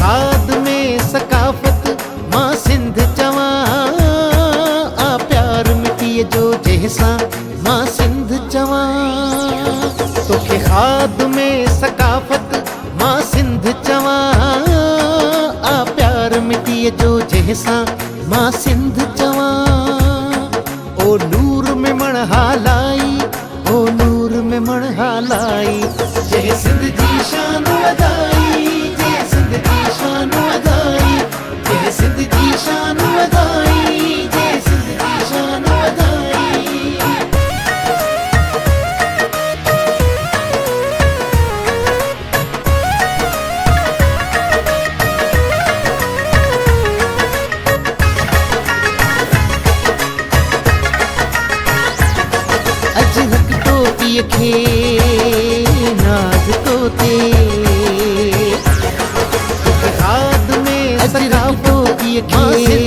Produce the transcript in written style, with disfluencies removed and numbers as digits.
खाद में सकाफत मां सिंध चवा आ प्यार मिटिए जो जैसा मां सिंध चवा। तोखे खाद में सकाफत मां सिंध चवा आ प्यार मिटिए जो जैसा मां सिंध चवा। ओ नूर में मण हालाई, ओ नूर में मण हालाई, जय सिंध जी शान वधाई, जय सिंध जी शान वधाई, जय सिंध जी शान वधाई, जय सिंध जी शान वधाई। अजरक टोपी खे नाज तोते, खाद में सकाफत मां सिंध